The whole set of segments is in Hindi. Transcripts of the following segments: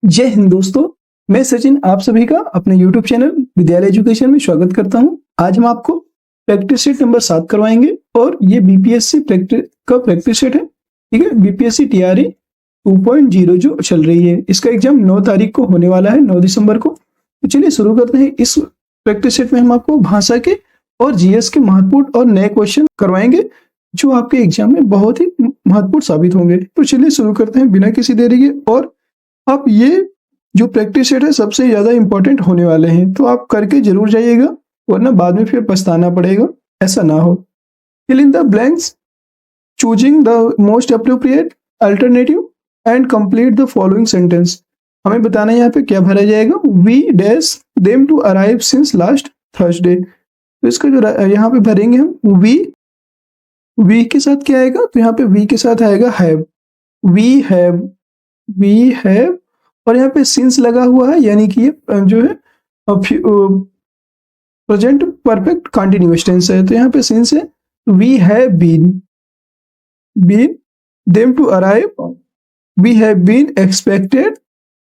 जय हिंद दोस्तों। मैं सचिन आप सभी का अपने YouTube चैनल विद्यालय एजुकेशन में स्वागत करता हूं। आज हम आपको प्रैक्टिस सेट नंबर 7 करवाएंगे और ये बीपीएससी प्रैक्टिस सेट है। ठीक है, बीपीएससी टीआरई 2.0 जो चल रही है, इसका एग्जाम 9 तारीख को होने वाला है, 9 दिसंबर को। तो चलिए शुरू करते हैं। इस प्रैक्टिस सेट में हम आपको भाषा के और जीएस के महत्वपूर्ण और नए क्वेश्चन करवाएंगे जो आपके एग्जाम में बहुत ही महत्वपूर्ण साबित होंगे। तो चलिए शुरू करते हैं बिना किसी देरी के। और आप ये जो प्रैक्टिस सेट है सबसे ज्यादा इंपॉर्टेंट होने वाले हैं, तो आप करके जरूर जाइएगा, वरना बाद में फिर पछताना पड़ेगा, ऐसा ना हो। Fill in the blanks, choosing the most appropriate alternative and complete the following sentence. हमें बताना है यहाँ पे क्या भरा जाएगा। We dash them to arrive since last Thursday. तो इसका जो यहाँ पे भरेंगे हम वी के साथ क्या आएगा, तो यहाँ पे वी के साथ आएगा हैव। वी हैव और यहाँ पे सिंस लगा हुआ है, यानी कि ये जो है प्रेजेंट परफेक्ट कंटिन्यूअस टेंस है। तो यहाँ पे सिंस है, we have been them to arrive, we have been expected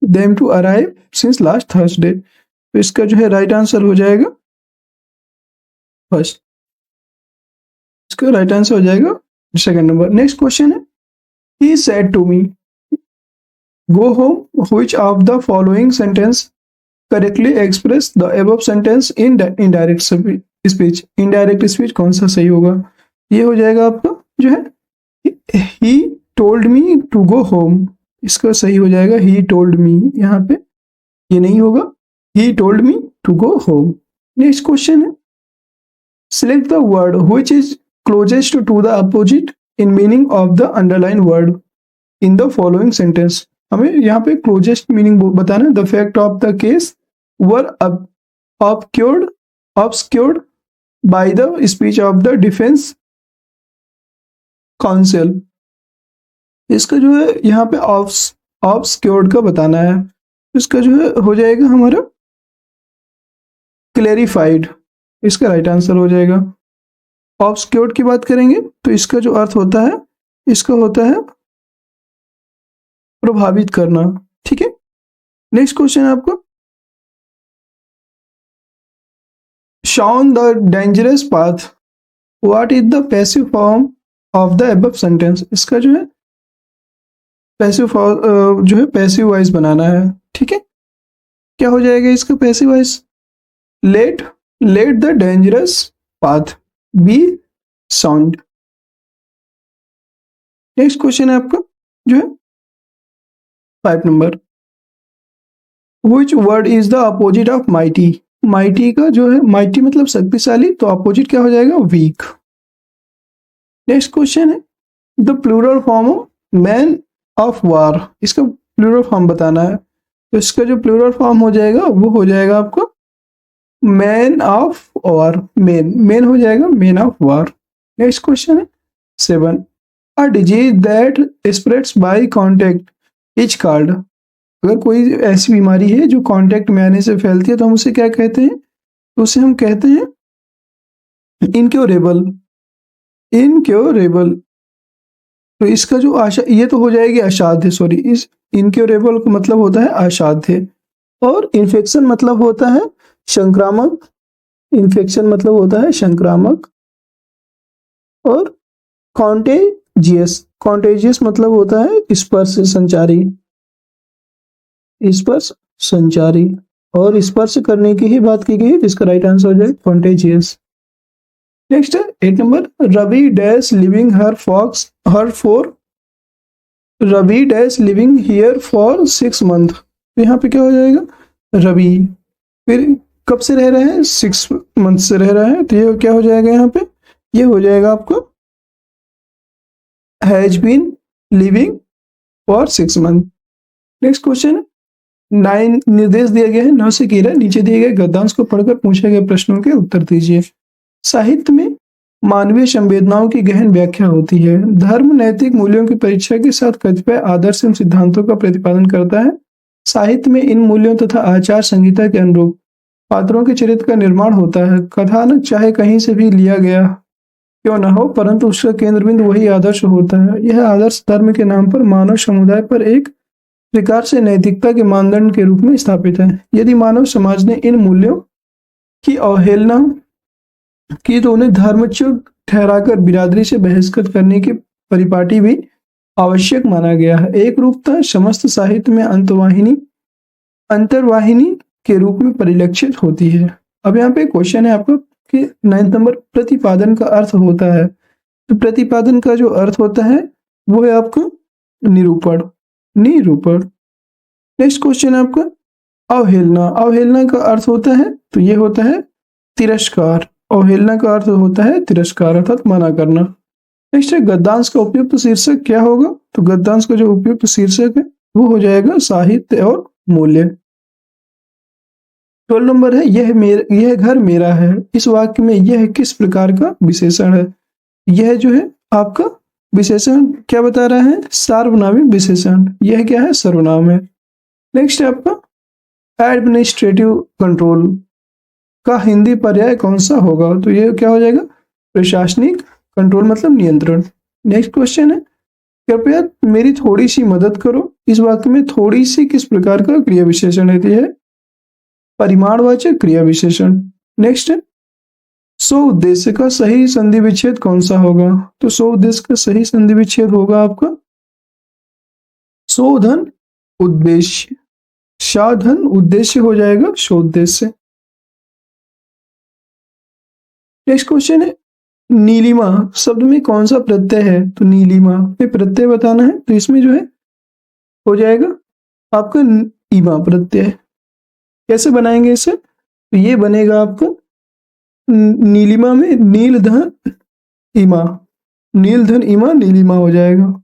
them to arrive since last Thursday. तो इसका जो है राइट आंसर हो जाएगा फर्स्ट, इसका राइट आंसर हो जाएगा सेकंड नंबर। नेक्स्ट क्वेश्चन है, he said to me go home, which of the following sentence correctly express the above sentence in indirect speech। indirect speech कौन सा सही होगा, ये हो जाएगा आपका जो है he told me to go home। इसका सही हो जाएगा he told me, यहाँ पे ये नहीं होगा, he told me to go home। Next question है, select the word which is closest to the opposite in meaning of the underlined word in the following sentence। हमें यहाँ पे क्लोजेस्ट मीनिंग बताना है। The fact of the case were obscured by the speech of the defence council. इसका जो है यहाँ पे obscured का बताना है। इसका जो है हो जाएगा हमारा क्लेरिफाइड, इसका राइट आंसर हो जाएगा। obscured की बात करेंगे तो इसका जो अर्थ होता है, इसका होता है प्रभावित करना। ठीक है, नेक्स्ट क्वेश्चन है आपको, Shaun the dangerous path, what is the passive form of the above sentence. इसका जो है पैसिव वॉइस बनाना है। ठीक है, क्या हो जाएगा इसका passive voice, let the dangerous path be sound. Next question है आपका जो है 5 number, Which word is the opposite of mighty। mighty का जो है, mighty मतलब शक्तिशाली, तो अपोजिट क्या हो जाएगा, weak। नेक्स्ट क्वेश्चन है, the plural form of man of war. इसका प्लूरल फॉर्म बताना है। तो इसका जो प्लूरल फॉर्म हो जाएगा वो हो जाएगा आपको मैन ऑफ वार, मेन हो जाएगा man of war. Next question है 7, a disease that spreads by contact is called. अगर कोई ऐसी बीमारी है जो कांटेक्ट में आने से फैलती है तो हम उसे क्या कहते हैं, तो उसे हम कहते हैं इनक्योरेबल। तो इसका जो ये तो हो जाएगी असाध्य, सॉरी, इस इनक्योरेबल का मतलब होता है असाध्य, और इन्फेक्शन मतलब होता है संक्रामक। इन्फेक्शन मतलब होता है संक्रामक, और कॉन्टेजियस मतलब होता है स्पर्श संचारी, और स्पर्श करने की ही बात की गई है, जिसका राइट आंसर हो जाए कॉन्टेजियस। नेक्स्ट है 8 number, Ravi dash living here for 6 month. तो यहाँ पे क्या हो जाएगा, रवि फिर कब से रह रहे हैं, 6 मंथ से रह रहा है, तो ये क्या हो जाएगा, यहाँ पे ये हो जाएगा आपको has been living for 6 month. Next question है 9, निर्देश दिया गया है 9 से 11, नीचे दिए गए गद्यांश को पढ़कर पूछे गए प्रश्नों के उत्तर दीजिए। साहित्य में मानवीय संवेदनाओं की गहन व्याख्या होती है। धर्म नैतिक मूल्यों की परीक्षा के साथ कतिपय आदर्श एवं सिद्धांतों का प्रतिपादन करता है। साहित्य में इन मूल्यों तथा आचार संहिता के अनुरूप पात्रों के चरित्र का निर्माण होता है। कथानक चाहे कहीं से भी लिया गया क्यों न हो, परंतु उसका केंद्र बिंदु वही आदर्श होता है। यह आदर्श धर्म के नाम पर मानव समुदाय पर एक प्रकार से नैतिकता के मानदंड के रूप में स्थापित है। यदि मानव समाज ने इन मूल्यों की अवहेलना की तो उन्हें धर्मच्युत ठहराकर बिरादरी से बहिष्कृत करने की परिपाटी भी आवश्यक माना गया है। एक रूपता समस्त साहित्य में अंतर्वाहिनी के रूप में परिलक्षित होती है। अब यहाँ पे क्वेश्चन है आपका कि 9th नंबर, प्रतिपादन का अर्थ होता है। तो प्रतिपादन का जो अर्थ होता है वो है आपका निरूपण। नेक्स्ट क्वेश्चन है आपका अवहेलना। अवहेलना का अर्थ होता है, तो ये होता है तिरस्कार। अवहेलना का अर्थ होता है तिरस्कार अर्थात मना करना। नेक्स्ट है गद्यांश का उपयुक्त शीर्षक क्या होगा। तो गद्यांश का जो उपयुक्त शीर्षक है वो हो जाएगा साहित्य और मूल्य। 12 नंबर है यह घर मेरा है। इस वाक्य में यह किस प्रकार का विशेषण है। यह जो है आपका विशेषण क्या बता रहा है, सार्वनामिक विशेषण। यह क्या है, सर्वनाम है। नेक्स्ट है आपका एडमिनिस्ट्रेटिव कंट्रोल का हिंदी पर्याय कौन सा होगा। तो ये क्या हो जाएगा, प्रशासनिक कंट्रोल मतलब नियंत्रण। नेक्स्ट क्वेश्चन है कृपया मेरी थोड़ी सी मदद करो। इस वाक्य में थोड़ी सी किस प्रकार का क्रिया विशेषण रहती है, परिमाणवाचक क्रिया विशेषण। नेक्स्ट है सो उद्देश्य का सही संधि विच्छेद कौन सा होगा। तो सो उद्देश्य का सही संधि विच्छेद होगा आपका शोधन उद्देश्य। साधन उद्देश्य हो जाएगा शोद्देश्य। नेक्स्ट क्वेश्चन है नीलिमा शब्द में कौन सा प्रत्यय है। तो नीलिमा पे प्रत्यय बताना है, तो इसमें जो है हो जाएगा आपका ईमा प्रत्यय। कैसे बनाएंगे इसे, तो ये बनेगा आपका नीलिमा में नीलधन इमा, नीलधन इमा नीलिमा हो जाएगा।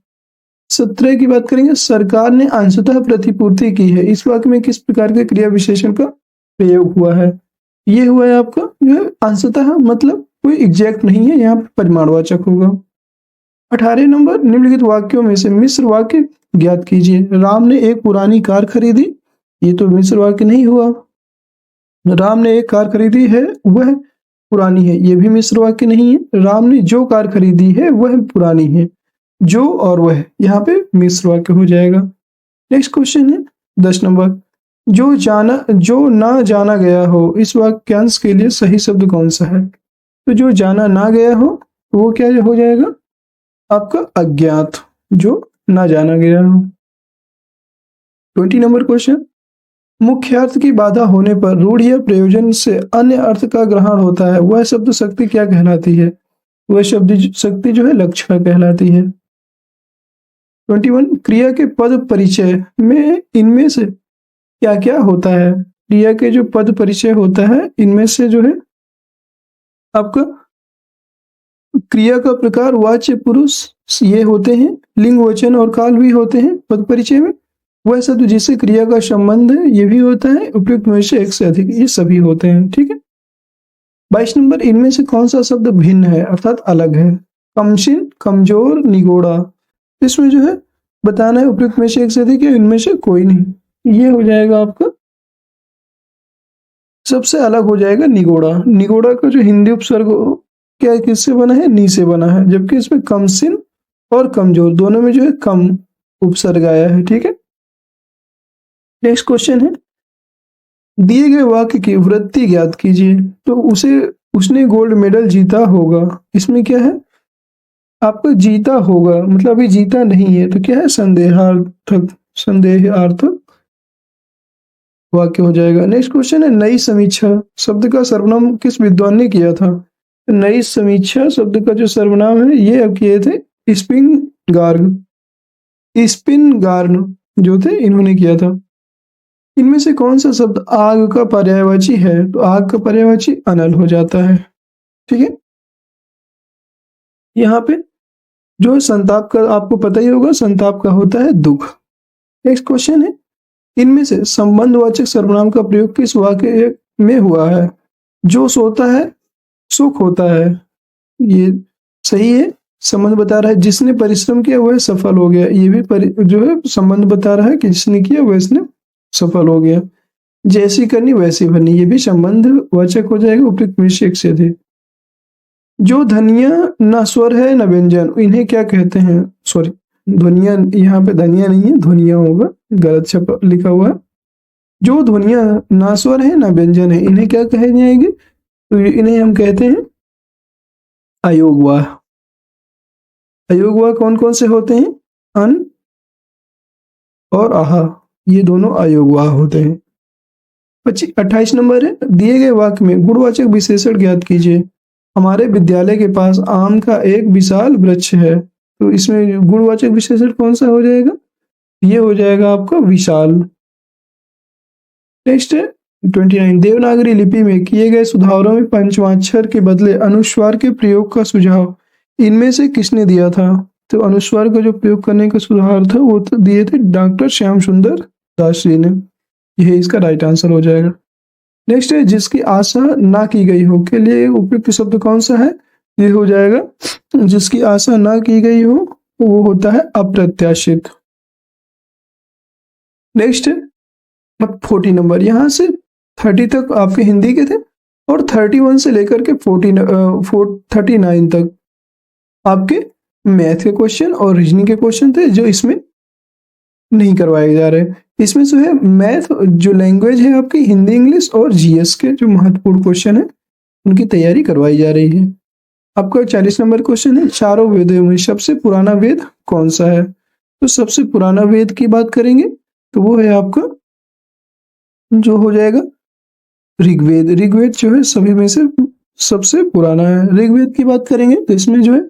17 की बात करेंगे सरकार ने अंशतः प्रतिपूर्ति की है। इस वाक्य में किस प्रकार के क्रिया विशेषण का प्रयोग हुआ है। ये हुआ है आपका जो है अंशतः मतलब कोई एग्जैक्ट नहीं है, यहाँ परिमाणवाचक होगा। 18 नंबर निम्नलिखित वाक्यों में से मिश्र वाक्य ज्ञात कीजिए। राम ने एक पुरानी कार खरीदी। ये तो मिश्र वाक्य नहीं हुआ। राम ने एक कार खरीदी है वह पुरानी है, ये भी मिश्र वाक्य नहीं है। राम ने जो कार खरीदी है वह पुरानी है, जो और वह यहाँ पे मिश्र वाक्य हो जाएगा। नेक्स्ट क्वेश्चन है 10 नंबर जो ना जाना गया हो। इस वाक्यांश के लिए सही शब्द कौन सा है। तो जो जाना ना गया हो वो क्या हो जाएगा आपका अज्ञात, जो ना जाना गया हो। 20 नंबर क्वेश्चन मुख्यार्थ की बाधा होने पर रूढ़ या प्रयोजन से अन्य अर्थ का ग्रहण होता है, वह शब्द शक्ति क्या कहलाती है। वह शब्द शक्ति जो है लक्षणा कहलाती है। 21 क्रिया के पद परिचय में इनमें से क्या क्या होता है। क्रिया के जो पद परिचय होता है इनमें से जो है आपका क्रिया का प्रकार वाच्य पुरुष ये होते हैं, लिंग वचन और काल भी होते हैं पद परिचय में। वह शब्द जिससे क्रिया का संबंध है ये भी होता है, उपयुक्त में से एक से अधिक ये सभी होते हैं। ठीक है। 22 नंबर इनमें से कौन सा शब्द भिन्न है अर्थात अलग है। कमसिन, कमजोर, निगोड़ा। इसमें जो है बताना है उपयुक्त में से एक से अधिक है, इनमें से कोई नहीं। ये हो जाएगा आपका सबसे अलग हो जाएगा निगोड़ा। निगोड़ा का जो हिंदी उपसर्ग क्या किससे बना है, नी से बना है, जबकि इसमें कमसिन और कमजोर दोनों में जो है कम उपसर्ग आया है। ठीक है। नेक्स्ट क्वेश्चन है दिए गए वाक्य की वृत्ति ज्ञात कीजिए। तो उसने गोल्ड मेडल जीता होगा। इसमें क्या है आपका जीता होगा मतलब अभी जीता नहीं है, तो क्या है संदेहार्थक वाक्य हो जाएगा। नेक्स्ट क्वेश्चन है नई समीक्षा शब्द का सर्वनाम किस विद्वान ने किया था। नई समीक्षा शब्द का जो सर्वनाम है ये अब किए थे स्पिनगार्न जो थे इन्होंने किया था। इनमें से कौन सा शब्द आग का पर्यायवाची है। तो आग का पर्यायवाची अनल हो जाता है। ठीक है। यहाँ पे जो संताप का आपको पता ही होगा, संताप का होता है दुख। नेक्स्ट क्वेश्चन है इनमें से संबंधवाचक सर्वनाम का प्रयोग किस वाक्य में हुआ है। जो सोता है सुख होता है, ये सही है। संबंध बता रहा है जिसने परिश्रम किया वह सफल हो गया, ये भी जो है संबंध बता रहा है कि जिसने किया वह इसने सफल हो गया। जैसी करनी वैसी बननी, ये भी संबंध वाचक हो जाएगा उपयुक्त में से एक से अधिक। जो ध्वनियां न स्वर है न व्यंजन इन्हें क्या कहते हैं, सॉरी ध्वनिया, यहाँ पे धनिया नहीं है, ध्वनिया होगा, गलत छपा लिखा हुआ है। जो ध्वनिया ना स्वर है ना व्यंजन है, इन्हें क्या कहे जाएंगे? तो इन्हें हम कहते हैं अयोगवाह। अयोगवाह कौन कौन से होते हैं? अन और आहा, ये दोनों अयोगवाह होते हैं। 28 नंबर है, दिए गए वाक्य में गुणवाचक विशेषण ज्ञात कीजिए। हमारे विद्यालय के पास आम का एक विशाल वृक्ष है, तो इसमें गुणवाचक विशेषण कौन सा हो जाएगा? ये हो जाएगा आपका विशाल। नेक्स्ट है 29, देवनागरी लिपि में किए गए सुधारों में पंचमाक्षर के बदले अनुस्वार के प्रयोग का सुझाव इनमें से किसने दिया था? तो अनुस्वार का जो प्रयोग करने का सुधार था वो तो दिए थे डॉक्टर श्याम सुंदर दास जी ने। यह इसका राइट आंसर हो जाएगा। नेक्स्ट है, जिसकी आशा ना की गई हो के लिए उपयुक्त शब्द कौन सा है? ये हो जाएगा, जिसकी आशा ना की गई हो वो होता है अप्रत्याशित। नेक्स्ट है 40 नंबर, यहाँ से 30 तक आपके हिंदी के थे और 31 से लेकर के 39 तक आपके मैथ के क्वेश्चन और रीजनिंग के क्वेश्चन थे, जो इसमें नहीं करवाए जा रहे। इसमें जो है मैथ जो लैंग्वेज है आपकी हिंदी इंग्लिश और जीएस के जो महत्वपूर्ण क्वेश्चन है उनकी तैयारी करवाई जा रही है। आपका 40 नंबर क्वेश्चन है, चारों वेदों में सबसे पुराना वेद कौन सा है? तो सबसे पुराना वेद की बात करेंगे तो वो है आपका जो हो जाएगा ऋग्वेद। ऋग्वेद जो है सभी में से सबसे पुराना है। ऋग्वेद की बात करेंगे तो इसमें जो है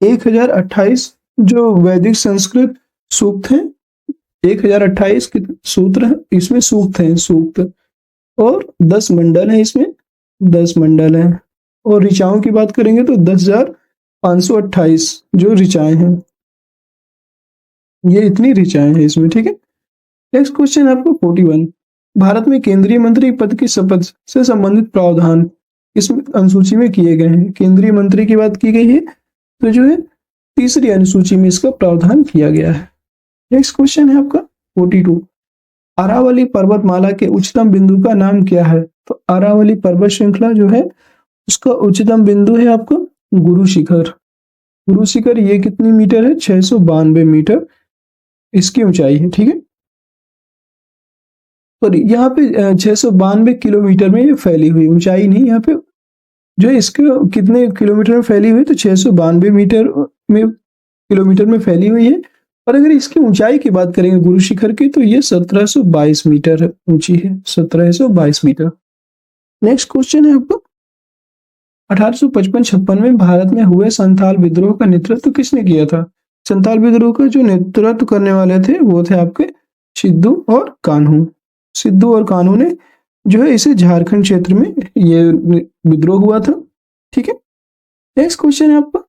1028 जो वैदिक संस्कृत सूक्त हैं, 1028 सूत्र हैं, इसमें सूक्त हैं सूक्त, और 10 मंडल हैं, इसमें 10 मंडल हैं। और ऋचाओं की बात करेंगे तो 10,528 जो ऋचाएं हैं, ये इतनी ऋचाएं हैं इसमें। ठीक है, नेक्स्ट क्वेश्चन आपको 41, भारत में केंद्रीय मंत्री पद की शपथ से संबंधित प्रावधान इस अनुसूची में किए गए हैं। केंद्रीय मंत्री की बात की गई है तो जो है तीसरी अनुसूची में इसका प्रावधान किया गया है। नेक्स्ट क्वेश्चन है आपका 42, अरावली पर्वतमाला के उच्चतम बिंदु का नाम क्या है? तो अरावली पर्वत श्रृंखला जो है उसका उच्चतम बिंदु है आपका गुरु शिखर। गुरु शिखर ये कितनी मीटर है? 692 मीटर इसकी ऊंचाई है। ठीक है, और यहाँ पे 692 किलोमीटर में ये फैली हुई, ऊंचाई नहीं, यहाँ पे जो है इसके कितने किलोमीटर में फैली हुई? तो 692 मीटर में किलोमीटर में फैली हुई है। और अगर इसकी ऊंचाई की बात करेंगे गुरु शिखर की तो ये 1722 मीटर ऊंची है, 1722 मीटर। नेक्स्ट क्वेश्चन है आपको 1855-56 में भारत में हुए संथाल विद्रोह का नेतृत्व किसने किया था? संथाल विद्रोह का जो नेतृत्व करने वाले थे वो थे आपके सिद्धू और कान्हू। सिद्धू और कान्हू ने जो है इसे झारखंड क्षेत्र में ये विद्रोह हुआ था। ठीक है, नेक्स्ट क्वेश्चन है आपका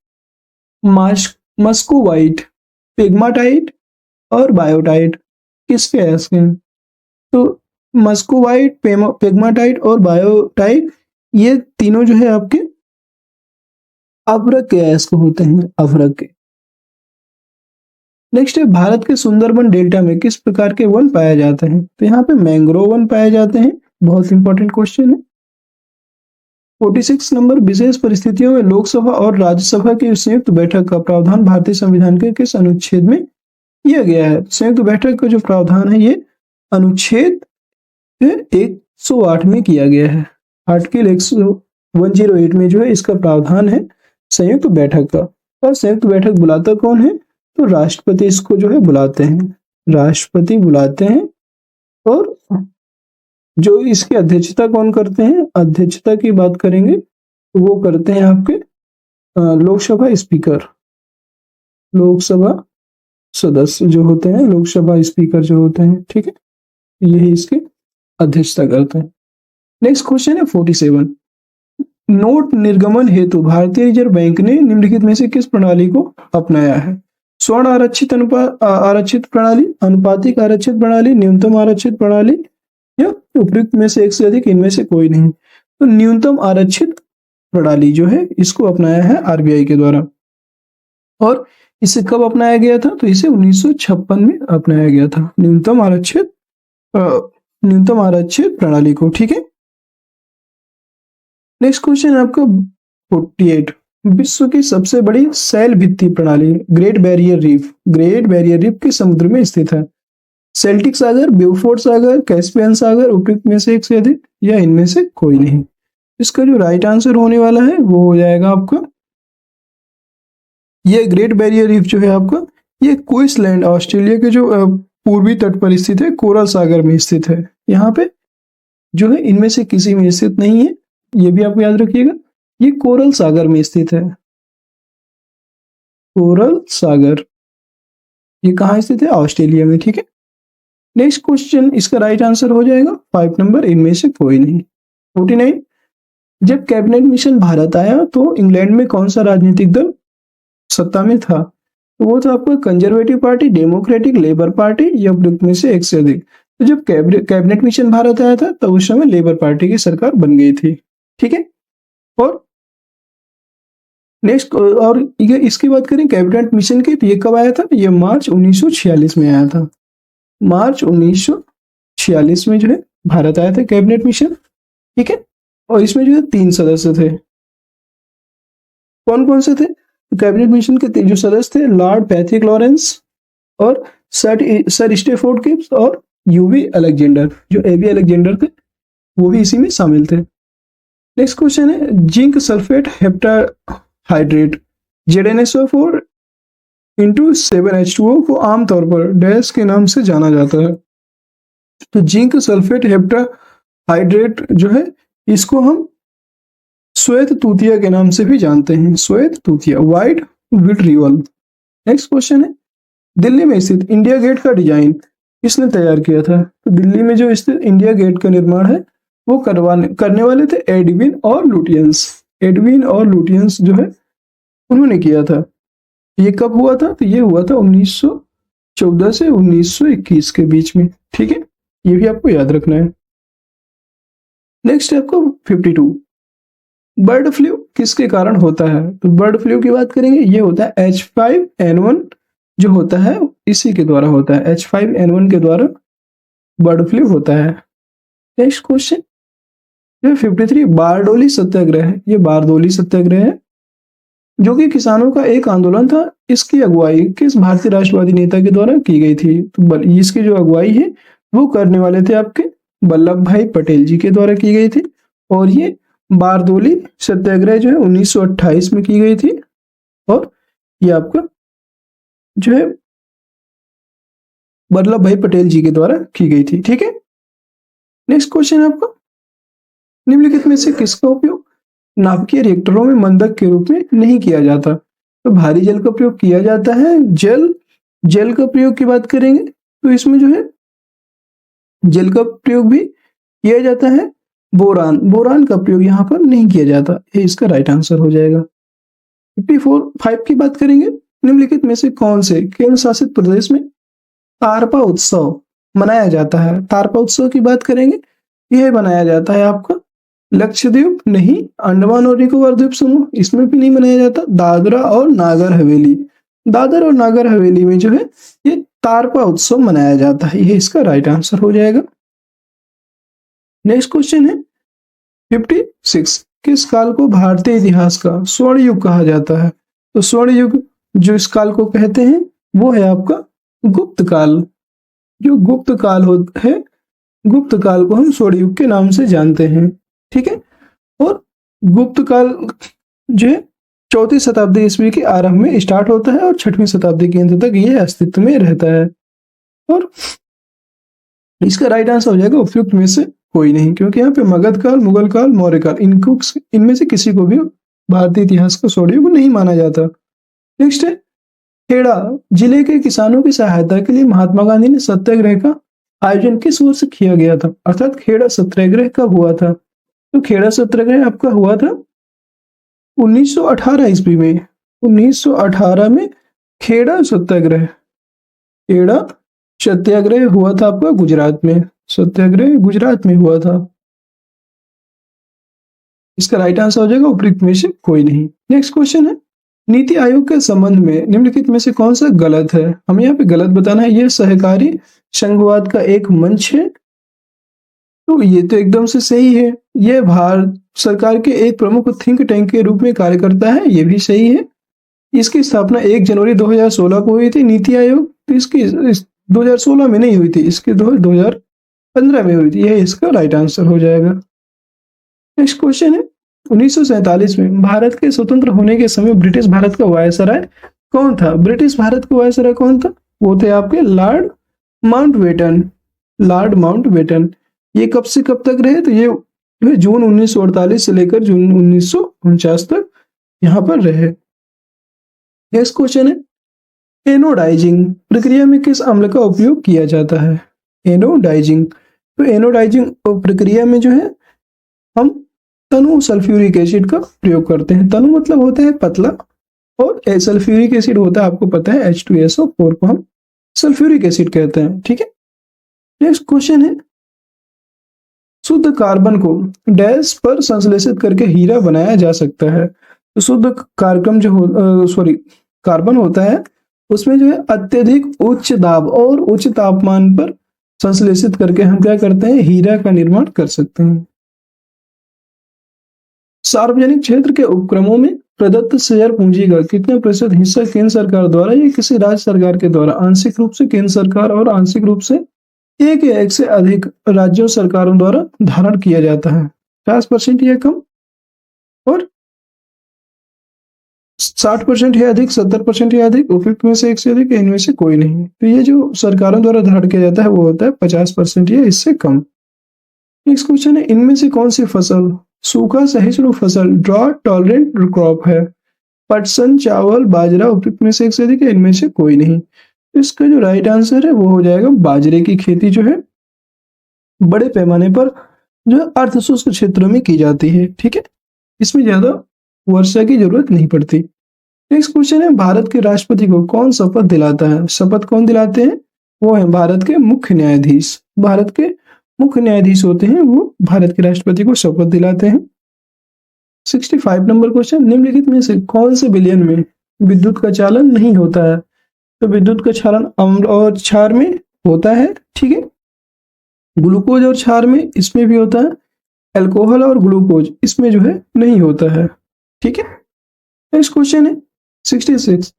मस्कोवाइट, पिग्माटाइट और बायोटाइट किसके अयस्क हैं? तो मस्कोवाइट, पिग्माटाइट और बायोटाइट ये तीनों जो है आपके अभ्रक के अयस्क होते हैं, अभ्रक के। नेक्स्ट है, भारत के सुंदरबन डेल्टा में किस प्रकार के वन पाए जाते हैं? तो यहाँ पे मैंग्रोव वन पाए जाते हैं। बहुत इंपॉर्टेंट क्वेश्चन है। 46 नंबर, विशेष परिस्थितियों में लोकसभा और राज्यसभा की संयुक्त बैठक का प्रावधान भारतीय संविधान के किस अनुच्छेद में किया गया है? संयुक्त बैठक का जो प्रावधान है ये अनुच्छेद 108 में किया गया है। आर्टिकल 108 में जो है इसका प्रावधान है संयुक्त बैठक का। और संयुक्त बैठक बुलाता कौन है? तो राष्ट्रपति इसको जो है बुलाते हैं, राष्ट्रपति बुलाते हैं। और जो इसकी अध्यक्षता कौन करते हैं? अध्यक्षता की बात करेंगे तो वो करते हैं आपके लोकसभा स्पीकर, लोकसभा सदस्य जो होते हैं, लोकसभा स्पीकर जो होते हैं। ठीक है, यही इसकी अध्यक्षता करते हैं। नेक्स्ट क्वेश्चन है 47, नोट निर्गमन हेतु भारतीय रिजर्व बैंक ने निम्नलिखित में से किस प्रणाली को अपनाया है? स्वर्ण आरक्षित आरक्षित प्रणाली, अनुपातिक आरक्षित प्रणाली, न्यूनतम आरक्षित प्रणाली, या उपयुक्त में से एक से अधिक, इनमें से कोई नहीं। तो न्यूनतम आरक्षित प्रणाली जो है इसको अपनाया है आरबीआई के द्वारा। और इसे कब अपनाया गया था? तो इसे 1956 में अपनाया गया था, न्यूनतम आरक्षित प्रणाली को। ठीक है, नेक्स्ट क्वेश्चन आपका 48, विश्व की सबसे बड़ी सैल भित्ति प्रणाली great barrier reef, great barrier reef के समुद्र में स्थित है। सेल्टिक सागर, ब्यूफोर्ट सागर, कैस्पियन सागर, उपयुक्त में से एक से अधिक या इनमें से कोई नहीं। इसका जो राइट आंसर होने वाला है वो हो जाएगा आपका ये ग्रेट बैरियर रीफ जो है आपका ये क्वींसलैंड ऑस्ट्रेलिया के जो पूर्वी तट पर स्थित है, कोरल सागर में स्थित है। यहाँ पे जो है इनमें से किसी में स्थित नहीं है, ये भी आप याद रखिएगा। ये कोरल सागर में स्थित है, कोरल सागर ये कहाँ स्थित है? ऑस्ट्रेलिया में, ठीक है। नेक्स्ट क्वेश्चन, इसका राइट आंसर हो जाएगा 5 नंबर, इनमें से कोई नहीं। 49, जब कैबिनेट मिशन भारत आया तो इंग्लैंड में कौन सा राजनीतिक दल सत्ता में था? तो वो था आपका conservative party, democratic, labour party या उपयुक्त में से एक से अधिक। तो जब कैबिनेट मिशन भारत आया था तो उस समय लेबर पार्टी की सरकार बन गई थी, ठीक है। और नेक्स्ट, और ये इसकी बात करें कैबिनेट मिशन की, तो ये कब आया था? ये मार्च 1946 में आया था। मार्च 1946 में जो है भारत आया था कैबिनेट मिशन, ठीक है। और इसमें जो है 3 सदस्य थे। कौन कौन से थे? तो कैबिनेट मिशन के जो सदस्य थे, लॉर्ड पैट्रिक लॉरेंस और सर स्टेफोर्ड गिब्स और यूवी अलेक्जेंडर, जो एबी अलेक्जेंडर थे वो भी इसी में शामिल थे। नेक्स्ट क्वेश्चन है, zinc sulphate heptahydrate ZnSO4 into 7H2O को आमतौर पर डैश के नाम से जाना जाता है। तो जिंक सल्फेट हेप्टाहाइड्रेट जो है इसको हम श्वेत तूतिया के नाम से भी जानते हैं, श्वेत तूतिया, व्हाइट विट्रियोल। नेक्स्ट क्वेश्चन है, दिल्ली में स्थित इंडिया गेट का डिजाइन किसने तैयार किया था? तो दिल्ली में जो स्थित इंडिया गेट का निर्माण है वो करने वाले थे एडविन और लुटियंस। एडविन और लुटियंस जो है उन्होंने किया था। ये कब हुआ था? तो ये हुआ था 1914 से 1921 के बीच में, ठीक है। ये भी आपको याद रखना है। नेक्स्ट है आपको 52, बर्ड फ्लू किसके कारण होता है? तो बर्ड फ्लू की बात करेंगे, ये होता है H5N1 जो होता है इसी के द्वारा होता है, H5N1 के द्वारा बर्ड फ्लू होता है। नेक्स्ट क्वेश्चन 53, बारडोली सत्याग्रह है, ये बारडोली सत्याग्रह है जो कि किसानों का एक आंदोलन था। इसकी अगुवाई किस भारतीय राष्ट्रवादी नेता के द्वारा की गई थी? तो इसकी जो अगुवाई है वो करने वाले थे आपके वल्लभ भाई पटेल जी के द्वारा की गई थी। और ये बारडोली सत्याग्रह जो है 1928 में की गई थी और ये आपका जो है वल्लभ भाई पटेल जी के द्वारा की गई थी, ठीक है। नेक्स्ट क्वेश्चन है आपका, निम्नलिखित में से किसका उपयोग नाभिकीय रिएक्टरों में मंदक के रूप में नहीं किया जाता? तो भारी जल का प्रयोग किया जाता है। जल का प्रयोग की बात करेंगे तो इसमें जो है जल का प्रयोग भी किया जाता है। बोरान का प्रयोग यहाँ पर नहीं किया जाता, ये इसका राइट आंसर हो जाएगा। 54 की बात करेंगे, निम्नलिखित में से कौन से केंद्र शासित प्रदेश में तारपा उत्सव मनाया जाता है? तारपा उत्सव की बात करेंगे, यह मनाया जाता है आपका लक्षद्वीप नहीं, अंडमान और निकोबार द्वीप समूह, इसमें भी नहीं मनाया जाता। दादरा और नागर हवेली, दादर और नागर हवेली में जो है ये तारपा उत्सव मनाया जाता है, यह इसका राइट आंसर हो जाएगा। नेक्स्ट क्वेश्चन है 56, किस काल को भारतीय इतिहास का स्वर्ण युग कहा जाता है? तो स्वर्ण युग जो इस काल को कहते हैं वो है आपका गुप्त काल। जो गुप्त काल है, गुप्त काल को हम स्वर्ण युग के नाम से जानते हैं, ठीक है। और गुप्त काल जो है 4वीं शताब्दी ईस्वी के आरंभ में स्टार्ट होता है और 6वीं शताब्दी के अंत तक यह अस्तित्व में रहता है। और इसका राइट आंसर हो जाएगा उपयुक्त में से कोई नहीं, क्योंकि यहाँ पे मगध काल, मुगल काल, मौर्य काल, इनमें से किसी को भी भारतीय इतिहास का स्वर्ण युग नहीं माना जाता। नेक्स्ट है, खेड़ा जिले के किसानों की सहायता के लिए महात्मा गांधी ने सत्याग्रह का आयोजन किस वर्ष किया गया था? अर्थात खेड़ा सत्याग्रह कब हुआ था? तो खेड़ा सत्याग्रह आपका हुआ था 1918 ईस्वी में। 1918 में खेड़ा सत्याग्रह हुआ था आपका गुजरात में। सत्याग्रह गुजरात में हुआ था। इसका राइट आंसर हो जाएगा उपयुक्त में से कोई नहीं। नेक्स्ट क्वेश्चन है, नीति आयोग के संबंध में निम्नलिखित में से कौन सा गलत है? हमें यहाँ पे गलत बताना है। यह सहकारी संघवाद का एक मंच है तो ये तो एकदम से सही है। ये भारत सरकार के एक प्रमुख थिंक टैंक के रूप में कार्य करता है, ये भी सही है। इसकी स्थापना 1 जनवरी 2016 को हुई थी। नीति आयोग तो इसकी 2016 में नहीं हुई थी, इसके 2015 में हुई थी। यह इसका राइट आंसर हो जाएगा। नेक्स्ट क्वेश्चन है, 1947 में भारत के स्वतंत्र होने के समय ब्रिटिश भारत का वायसराय कौन था? ब्रिटिश भारत का वायसराय कौन था? वो थे आपके लॉर्ड माउंटबेटन। Lord Mountbatten. ये कब से कब तक रहे? तो ये जून 1948 से लेकर जून 1949 तक यहाँ पर रहे। नेक्स्ट क्वेश्चन है, एनोडाइजिंग प्रक्रिया में किस अम्ल का उपयोग किया जाता है? एनोडाइजिंग। तो एनोडाइजिंग प्रक्रिया में जो है हम तनु सल्फ्यूरिक एसिड का प्रयोग करते हैं। तनु मतलब होता है पतला, और सल्फ्यूरिक एसिड होता है, आपको पता है, H2SO4 को हम सल्फ्यूरिक एसिड कहते हैं। ठीक है। नेक्स्ट क्वेश्चन है, शुद्ध कार्बन को डैश पर संश्लेषित करके हीरा बनाया जा सकता है। तो शुद्ध कार्बन होता है, उसमें जो है अत्यधिक उच्च दाब और उच्च तापमान पर संश्लेषित करके हम क्या करते हैं? हीरा का निर्माण कर सकते हैं। सार्वजनिक क्षेत्र के उपक्रमों में प्रदत्त शेयर पूंजी का कितने प्रतिशत हिस्सा केंद्र सरकार द्वारा या किसी राज्य सरकार के द्वारा आंशिक रूप से केंद्र सरकार और आंशिक रूप से एक या एक से अधिक राज्यों सरकारों द्वारा धारण किया जाता है? 50% या कम, और 60% या अधिक, 70% या अधिक, उपयुक्त में से एक से अधिक, इनमें से कोई नहीं। तो ये जो सरकारों द्वारा धारण किया जाता है वो होता है 50% या इससे कम। नेक्स्ट क्वेश्चन है, इनमें से कौन सी फसल सूखा सहिष्णु फसल ड्रॉट टॉलरेंट क्रॉप है? पटसन, चावल, बाजरा, उपयुक्त में से एक से अधिक, इनमें से कोई नहीं। इसका जो राइट आंसर है वो हो जाएगा बाजरे की खेती जो है बड़े पैमाने पर जो अर्ध शुष्क क्षेत्रों में की जाती है। ठीक है, इसमें ज्यादा वर्षा की जरूरत नहीं पड़ती। नेक्स्ट क्वेश्चन है, भारत के राष्ट्रपति को कौन शपथ दिलाता है? शपथ कौन दिलाते हैं? वो है भारत के मुख्य न्यायाधीश। भारत के मुख्य न्यायाधीश होते हैं, वो भारत के राष्ट्रपति को शपथ दिलाते हैं। 65 नंबर क्वेश्चन, निम्नलिखित में से कौन से विलयन में विद्युत का चालन नहीं होता है? तो विद्युत का चालन अम्ल और क्षार में होता है। ठीक है, ग्लूकोज और क्षार में इसमें भी होता है, अल्कोहल और ग्लूकोज इसमें जो है नहीं होता है। ठीक है। नेक्स्ट क्वेश्चन है 66,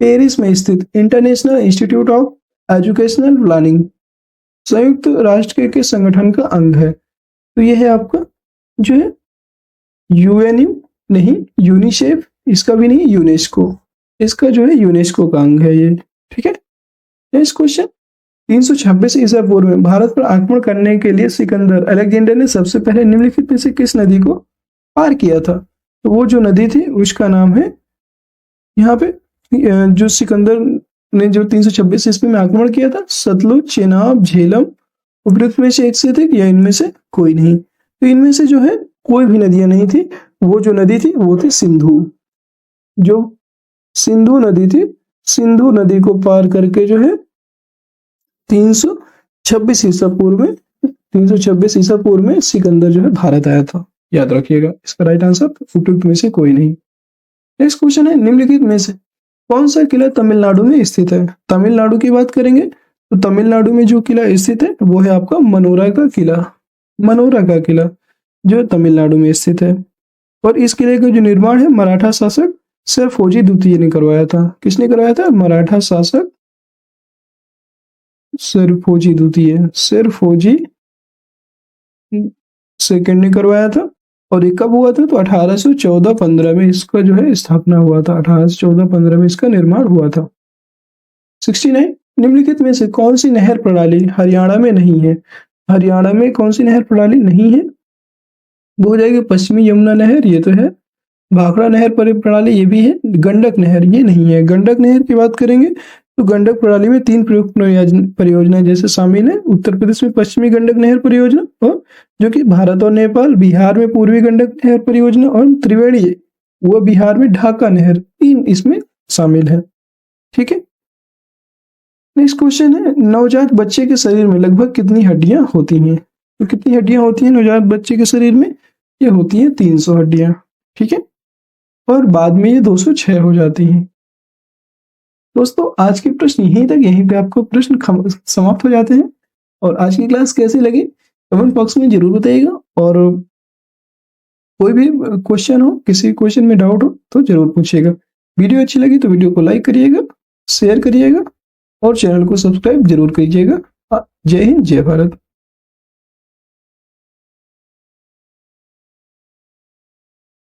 पेरिस में स्थित international institute of educational planning संयुक्त राष्ट्र के संगठन का अंग है। तो यह है आपका जो है यूएनयू नहीं, यूनिसेफ, इसका भी नहीं, यूनेस्को, इसका जो है यूनेस्को का अंग है ये। ठीक है। नेक्स्ट क्वेश्चन, 326 ईसा पूर्व में भारत पर आक्रमण करने के लिए सिकंदर अलेक्जेंडर ने सबसे पहले निम्नलिखित में से किस नदी को पार किया था? तो वो जो नदी थी उसका नाम है, यहाँ पे जो सिकंदर ने जो 326 ईस्वी में आक्रमण किया था, सतलुज, चेनाब, झेलम, उपयुक्त में से एक से अधिक या इनमें से कोई नहीं। तो इनमें से जो है कोई भी नदियां नहीं थी। वो जो नदी थी वो थी सिंधु। जो सिंधु नदी थी, सिंधु नदी को पार करके जो है 326 ईसा पूर्व में सिकंदर जो है भारत आया था। याद रखिएगा, इसका राइट आंसर उपयुक्त में से कोई नहीं। नेक्स्ट क्वेश्चन है, निम्नलिखित में से कौन सा किला तमिलनाडु में स्थित है? तमिलनाडु की बात करेंगे तो तमिलनाडु में जो किला स्थित है वो है आपका मनोरा का किला। मनोरा का किला जो तमिलनाडु में स्थित है। और इस किले का जो निर्माण है मराठा शासक सरफोजी द्वितीय ने करवाया था। किसने करवाया था? मराठा शासक सरफोजी द्वितीय, सरफोजी सेकंड ने करवाया था। और ये कब हुआ था? तो 1814-15 में इसका जो है स्थापना हुआ था। 1814-15 में इसका निर्माण हुआ था। 69, निम्नलिखित में से कौन सी नहर प्रणाली हरियाणा में नहीं है? हरियाणा में कौन सी नहर प्रणाली नहीं है? वो हो जाएगी पश्चिमी यमुना नहर, ये तो है। भाखड़ा नहर प्रणाली ये भी है। गंडक नहर ये नहीं है। गंडक नहर की बात करेंगे तो गंडक प्रणाली में 3 प्रमुख परियोजना जैसे शामिल है। उत्तर प्रदेश में पश्चिमी गंडक नहर परियोजना, और जो कि भारत और नेपाल, बिहार में पूर्वी गंडक नहर परियोजना, और त्रिवेणी वो बिहार में ढाका नहर, 3 इसमें शामिल है। ठीक है। नेक्स्ट क्वेश्चन है, नवजात बच्चे के शरीर में लगभग कितनी हड्डियां होती हैं? तो कितनी हड्डियां होती हैं नवजात बच्चे के शरीर में? ये होती हैं 300 हड्डियां। ठीक है। और बाद में ये 206 हो जाती हैं। दोस्तों आज के प्रश्न यहीं तक, यहीं पे आपको प्रश्न समाप्त हो जाते हैं। और आज की क्लास कैसी लगी कमेंट बॉक्स में जरूर बताइएगा। और कोई भी क्वेश्चन हो, किसी क्वेश्चन में डाउट हो तो जरूर पूछिएगा। वीडियो अच्छी लगी तो वीडियो को लाइक करिएगा, शेयर करिएगा और चैनल को सब्सक्राइब जरूर कीजिएगा। जय हिंद, जय भारत।